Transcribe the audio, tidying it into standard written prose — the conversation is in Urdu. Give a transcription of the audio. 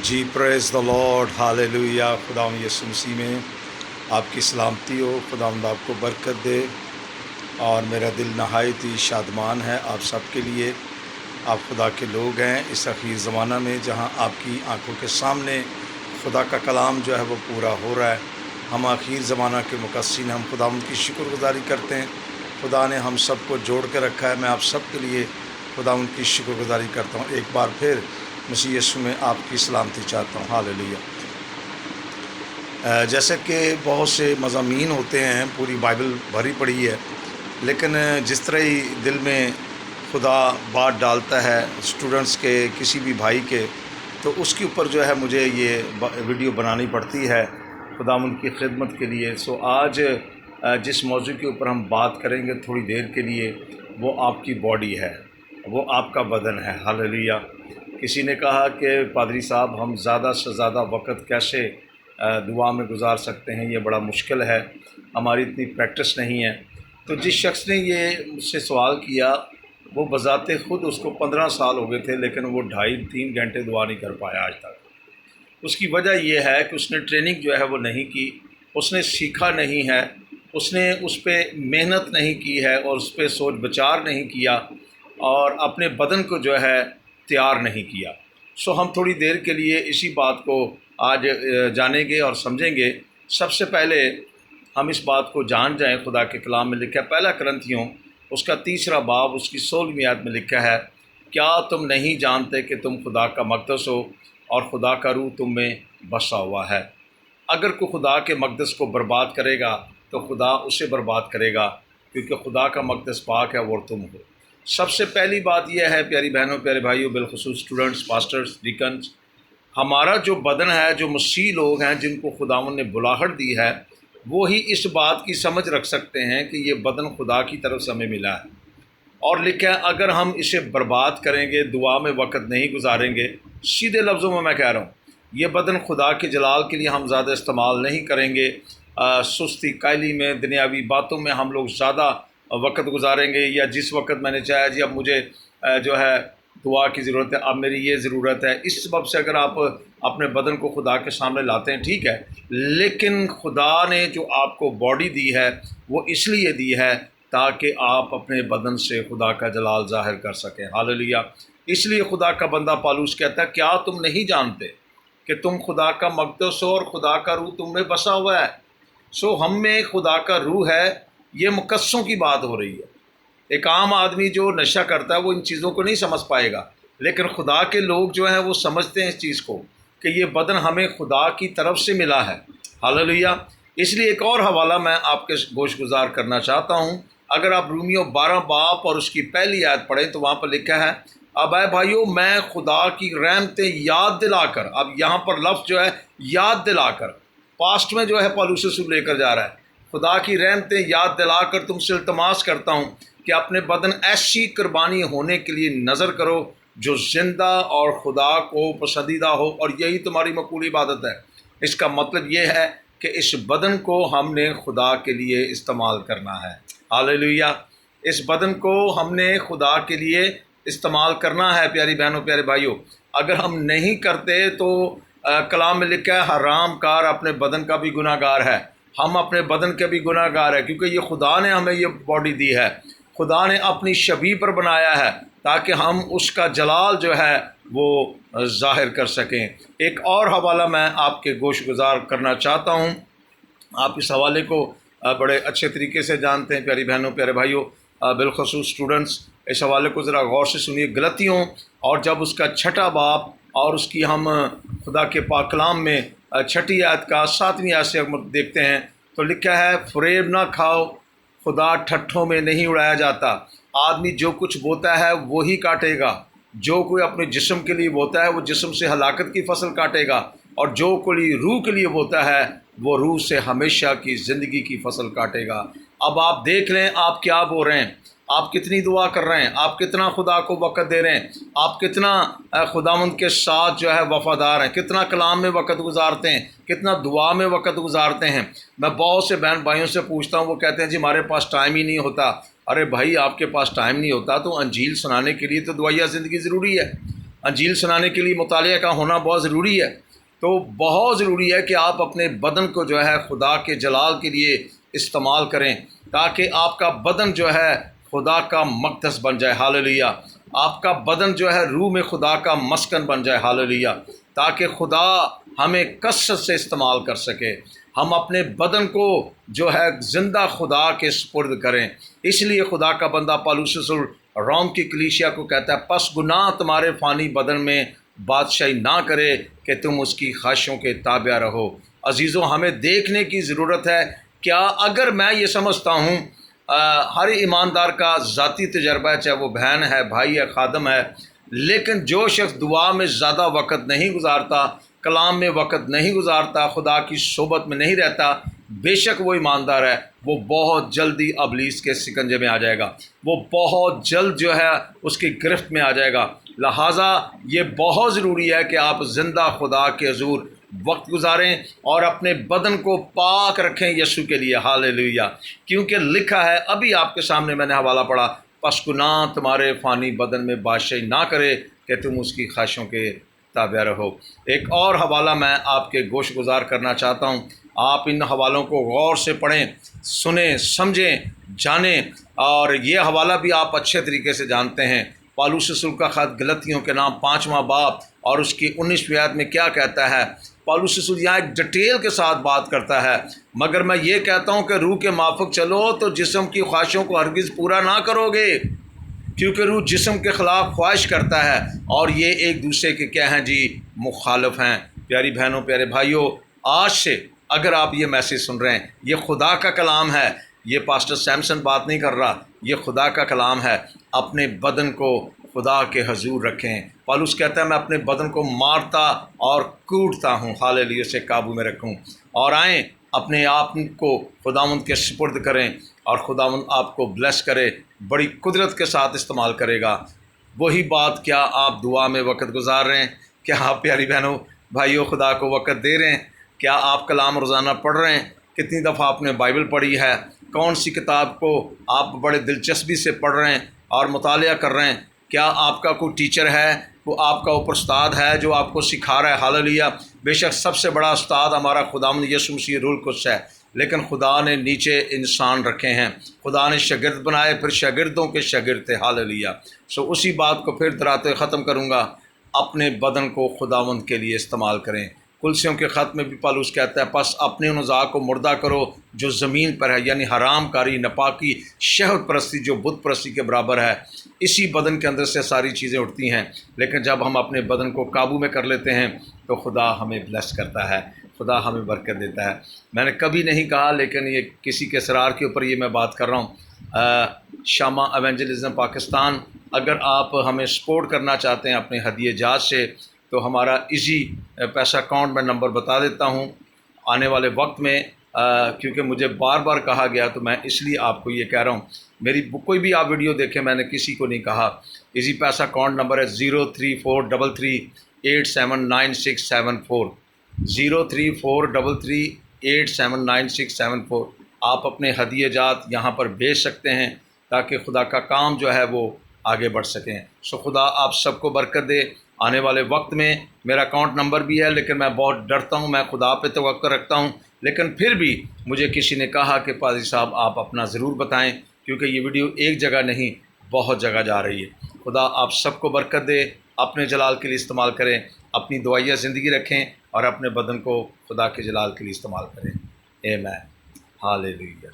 جی پریز دا لارڈ ہاللیلویا۔ خداوند یسوع مسیح میں آپ کی سلامتی ہو، خداوند آپ کو برکت دے، اور میرا دل نہایت ہی شادمان ہے آپ سب کے لیے۔ آپ خدا کے لوگ ہیں اس اخیر زمانہ میں جہاں آپ کی آنکھوں کے سامنے خدا کا کلام جو ہے وہ پورا ہو رہا ہے۔ ہم آخر زمانہ کے مقصر، ہم خداوند کی شکر گزاری کرتے ہیں۔ خدا نے ہم سب کو جوڑ کے رکھا ہے۔ میں آپ سب کے لیے خداوند کی شکر گزاری کرتا ہوں۔ ایک بار پھر مسیح یسوع میں آپ کی سلامتی چاہتا ہوں۔ ہاللیلویا۔ جیسے کہ بہت سے مضامین ہوتے ہیں، پوری بائبل بھری پڑی ہے، لیکن جس طرح ہی دل میں خدا بات ڈالتا ہے اسٹوڈنٹس کے، کسی بھی بھائی کے، تو اس کے اوپر جو ہے مجھے یہ ویڈیو بنانی پڑتی ہے خداوند کی خدمت کے لیے۔ آج جس موضوع کے اوپر ہم بات کریں گے تھوڑی دیر کے لیے، وہ آپ کی باڈی ہے، وہ آپ کا بدن ہے۔ ہاللیلویا۔ کسی نے کہا کہ پادری صاحب ہم زیادہ سے زیادہ وقت کیسے دعا میں گزار سکتے ہیں، یہ بڑا مشکل ہے، ہماری اتنی پریکٹس نہیں ہے۔ تو جس شخص نے یہ مجھ سے سوال کیا، وہ بذات خود اس کو 15 سال ہو گئے تھے، لیکن وہ 2.5-3 گھنٹے دعا نہیں کر پایا آج تک۔ اس کی وجہ یہ ہے کہ اس نے ٹریننگ جو ہے وہ نہیں کی، اس نے سیکھا نہیں ہے، اس نے اس پہ محنت نہیں کی ہے، اور اس پہ سوچ بچار نہیں کیا، اور اپنے بدن کو جو ہے تیار نہیں کیا۔ ہم تھوڑی دیر کے لیے اسی بات کو آج جانیں گے اور سمجھیں گے۔ سب سے پہلے ہم اس بات کو جان جائیں، خدا کے کلام میں لکھا ہے، پہلا کرنتھیوں اس کا 3 باب اس کی 16ویں آیت میں لکھا ہے، کیا تم نہیں جانتے کہ تم خدا کا مقدس ہو اور خدا کا روح تم میں بسا ہوا ہے۔ اگر کوئی خدا کے مقدس کو برباد کرے گا تو خدا اسے برباد کرے گا، کیونکہ خدا کا مقدس پاک ہے اور تم ہو۔ سب سے پہلی بات یہ ہے پیاری بہنوں، پیارے بھائیوں، بالخصوص اسٹوڈنٹس، پاسٹرز، ڈیکنز، ہمارا جو بدن ہے، جو مسیح لوگ ہیں جن کو خداوند نے بلاہٹ دی ہے، وہی اس بات کی سمجھ رکھ سکتے ہیں کہ یہ بدن خدا کی طرف سے ہمیں ملا ہے، اور لکھا ہے اگر ہم اسے برباد کریں گے، دعا میں وقت نہیں گزاریں گے، سیدھے لفظوں میں کہہ رہا ہوں، یہ بدن خدا کے جلال کے لیے ہم زیادہ استعمال نہیں کریں گے، سستی کائلی میں، دنیاوی باتوں میں ہم لوگ زیادہ وقت گزاریں گے، یا جس وقت میں نے چاہا جی اب مجھے جو ہے دعا کی ضرورت ہے، اب میری یہ ضرورت ہے، اس سبب سے اگر آپ اپنے بدن کو خدا کے سامنے لاتے ہیں، ٹھیک ہے، لیکن خدا نے جو آپ کو باڈی دی ہے وہ اس لیے دی ہے تاکہ آپ اپنے بدن سے خدا کا جلال ظاہر کر سکیں۔ ہاللیلویا۔ اس لیے خدا کا بندہ پالوس کہتا ہے، کیا تم نہیں جانتے کہ تم خدا کا مقدس ہو اور خدا کا روح تم میں بسا ہوا ہے۔ ہم میں خدا کا روح ہے، یہ مقدسوں کی بات ہو رہی ہے۔ ایک عام آدمی جو نشہ کرتا ہے وہ ان چیزوں کو نہیں سمجھ پائے گا، لیکن خدا کے لوگ جو ہیں وہ سمجھتے ہیں اس چیز کو کہ یہ بدن ہمیں خدا کی طرف سے ملا ہے۔ ہاللیلویا۔ اس لیے ایک اور حوالہ میں آپ کے گوش گزار کرنا چاہتا ہوں۔ اگر آپ رومیو 12 باب اور اس کی پہلی آیت پڑھیں تو وہاں پر لکھا ہے، اب اے بھائیو میں خدا کی رحمتیں یاد دلا کر، اب یہاں پر لفظ جو ہے یاد دلا کر، پاسٹ میں جو ہے پالوس رسول لے کر جا رہا ہے، خدا کی رحمتیں یاد دلا کر تم سے التماس کرتا ہوں کہ اپنے بدن ایسی قربانی ہونے کے لیے نظر کرو جو زندہ اور خدا کو پسندیدہ ہو، اور یہی تمہاری مقبول عبادت ہے۔ اس کا مطلب یہ ہے کہ اس بدن کو ہم نے خدا کے لیے استعمال کرنا ہے۔ ہاللیلویا۔ اس بدن کو ہم نے خدا کے لیے استعمال کرنا ہے۔ پیاری بہنوں، پیارے بھائیوں، اگر ہم نہیں کرتے تو کلام میں لکھا ہے حرام کار اپنے بدن کا بھی گناہ گار ہے۔ ہم اپنے بدن کے بھی گناہ گار ہیں، کیونکہ یہ خدا نے ہمیں یہ باڈی دی ہے، خدا نے اپنی شبیہ پر بنایا ہے تاکہ ہم اس کا جلال جو ہے وہ ظاہر کر سکیں۔ ایک اور حوالہ میں آپ کے گوش گزار کرنا چاہتا ہوں۔ آپ اس حوالے کو بڑے اچھے طریقے سے جانتے ہیں پیاری بہنوں، پیارے بھائیوں، بالخصوص اسٹوڈنٹس، اس حوالے کو ذرا غور سے سنیے۔ غلطیوں اور جب اس کا 6 باب اور اس کی ہم خدا کے پاک کلام میں 6 آیت کا 7ویں آیت سے ہم دیکھتے ہیں تو لکھا ہے، فریب نہ کھاؤ، خدا ٹھٹھوں میں نہیں اڑایا جاتا۔ آدمی جو کچھ بوتا ہے وہی کاٹے گا۔ جو کوئی اپنے جسم کے لیے بوتا ہے وہ جسم سے ہلاکت کی فصل کاٹے گا، اور جو کوئی روح کے لیے بوتا ہے وہ روح سے ہمیشہ کی زندگی کی فصل کاٹے گا۔ اب آپ دیکھ لیں آپ کیا بول رہے ہیں، آپ کتنی دعا کر رہے ہیں، آپ کتنا خدا کو وقت دے رہے ہیں، آپ کتنا خداوند کے ساتھ جو ہے وفادار ہیں، کتنا کلام میں وقت گزارتے ہیں، کتنا دعا میں وقت گزارتے ہیں۔ میں بہت سے بہن بھائیوں سے پوچھتا ہوں، وہ کہتے ہیں جی ہمارے پاس ٹائم ہی نہیں ہوتا۔ ارے بھائی، آپ کے پاس ٹائم نہیں ہوتا تو انجیل سنانے کے لیے تو دعائیہ زندگی ضروری ہے۔ انجیل سنانے کے لیے مطالعہ کا ہونا بہت ضروری ہے۔ تو بہت ضروری ہے کہ آپ اپنے بدن کو جو ہے خدا کے جلال کے لیے استعمال کریں، تاکہ آپ کا بدن جو ہے خدا کا مقدس بن جائے، ہاللیلویہ۔ آپ کا بدن جو ہے روح میں خدا کا مسکن بن جائے، ہاللیلویہ، تاکہ خدا ہمیں کثرت سے استعمال کر سکے۔ ہم اپنے بدن کو جو ہے زندہ خدا کے سپرد کریں۔ اس لیے خدا کا بندہ پالوس رسول روم کی کلیسیا کو کہتا ہے، پس گناہ تمہارے فانی بدن میں بادشاہی نہ کرے کہ تم اس کی خواہشوں کے تابع رہو۔ عزیزوں، ہمیں دیکھنے کی ضرورت ہے، کیا اگر میں یہ سمجھتا ہوں ہر ایماندار کا ذاتی تجربہ ہے، چاہے وہ بہن ہے، بھائی ہے، خادم ہے، لیکن جو شخص دعا میں زیادہ وقت نہیں گزارتا، کلام میں وقت نہیں گزارتا، خدا کی صحبت میں نہیں رہتا، بے شک وہ ایماندار ہے، وہ بہت جلدی ابلیس کے سکنجے میں آ جائے گا، وہ بہت جلد جو ہے اس کی گرفت میں آ جائے گا۔ لہٰذا یہ بہت ضروری ہے کہ آپ زندہ خدا کے حضور وقت گزاریں اور اپنے بدن کو پاک رکھیں یسوع کے لیے، ہاللیلویہ، کیونکہ لکھا ہے، ابھی آپ کے سامنے میں نے حوالہ پڑھا، پس گناہ تمہارے فانی بدن میں بادشاہی نہ کرے کہ تم اس کی خواہشوں کے تابع رہو۔ ایک اور حوالہ میں آپ کے گوش گزار کرنا چاہتا ہوں، آپ ان حوالوں کو غور سے پڑھیں، سنیں، سمجھیں، جانیں، اور یہ حوالہ بھی آپ اچھے طریقے سے جانتے ہیں۔ پالوس رسول کا خط غلطیوں کے نام 5واں باب اور اس کی 19ویں آیت میں کیا کہتا ہے؟ پالوس رسول یہاں ایک ڈیٹیل کے ساتھ بات کرتا ہے، مگر میں یہ کہتا ہوں کہ روح کے موافق چلو تو جسم کی خواہشوں کو ہرگز پورا نہ کرو گے، کیونکہ روح جسم کے خلاف خواہش کرتا ہے اور یہ ایک دوسرے کے کیا ہیں جی؟ مخالف ہیں۔ پیاری بہنوں، پیارے بھائیوں، آج سے اگر آپ یہ میسیج سن رہے ہیں، یہ خدا کا کلام ہے، یہ پاسٹر سیمسن بات نہیں کر رہا، یہ خدا کا کلام ہے۔ اپنے بدن کو خدا کے حضور رکھیں۔ پالوس کہتا ہے، میں اپنے بدن کو مارتا اور کوٹتا ہوں، ہاللیلویہ، سے قابو میں رکھوں، اور آئیں اپنے آپ کو خداوند کے سپرد کریں اور خداوند آپ کو بلیس کرے، بڑی قدرت کے ساتھ استعمال کرے گا۔ وہی بات، کیا آپ دعا میں وقت گزار رہے ہیں؟ کیا آپ پیاری بہنوں بھائیوں خدا کو وقت دے رہے ہیں؟ کیا آپ کلام روزانہ پڑھ رہے ہیں؟ کتنی دفعہ آپ نے بائبل پڑھی ہے؟ کون سی کتاب کو آپ بڑے دلچسپی سے پڑھ رہے ہیں اور مطالعہ کر رہے ہیں؟ کیا آپ کا کوئی ٹیچر ہے، وہ آپ کا اوپر استاد ہے جو آپ کو سکھا رہا ہے؟ ہاللیلویہ۔ بے شک سب سے بڑا استاد ہمارا خداوند یسوع مسیح روح القدس ہے، لیکن خدا نے نیچے انسان رکھے ہیں، خدا نے شاگرد بنائے، پھر شاگردوں کے شاگرد تھے، ہاللیلویہ۔ اسی بات کو پھر دراتے ختم کروں گا، اپنے بدن کو خداوند کے لیے استعمال کریں۔ کلسیوں کے خط میں بھی پالوس کہتا ہے، پس اپنے ان اعضاء کو مردہ کرو جو زمین پر ہے، یعنی حرام کاری، نپاکی، شہوت پرستی جو بت پرستی کے برابر ہے۔ اسی بدن کے اندر سے ساری چیزیں اٹھتی ہیں، لیکن جب ہم اپنے بدن کو قابو میں کر لیتے ہیں تو خدا ہمیں بلیس کرتا ہے، خدا ہمیں برکت دیتا ہے۔ میں نے کبھی نہیں کہا، لیکن یہ کسی کے اصرار کے اوپر یہ میں بات کر رہا ہوں۔ شامہ ایونجلزم پاکستان، اگر آپ ہمیں سپورٹ کرنا چاہتے ہیں اپنے ہدیے جات سے، تو ہمارا ایزی پیسہ اکاؤنٹ میں نمبر بتا دیتا ہوں آنے والے وقت میں، کیونکہ مجھے بار بار کہا گیا تو میں اس لیے آپ کو یہ کہہ رہا ہوں۔ میری کوئی بھی آپ ویڈیو دیکھیں، میں نے کسی کو نہیں کہا۔ ایزی پیسہ اکاؤنٹ نمبر ہے 0343387967 0343387967۔ آپ اپنے ہدیے جات یہاں پر بھیج سکتے ہیں تاکہ خدا کا کام جو ہے وہ آگے بڑھ سکیں۔ خدا آپ سب کو برکت دے۔ آنے والے وقت میں میرا اکاؤنٹ نمبر بھی ہے، لیکن میں بہت ڈرتا ہوں، میں خدا پہ توقع رکھتا ہوں، لیکن پھر بھی مجھے کسی نے کہا کہ پادری صاحب آپ اپنا ضرور بتائیں، کیونکہ یہ ویڈیو ایک جگہ نہیں، بہت جگہ جا رہی ہے۔ خدا آپ سب کو برکت دے، اپنے جلال کے لیے استعمال کریں، اپنی دعائیہ زندگی رکھیں اور اپنے بدن کو خدا کے جلال کے لیے استعمال کریں۔ آمین، ہاللیلویہ۔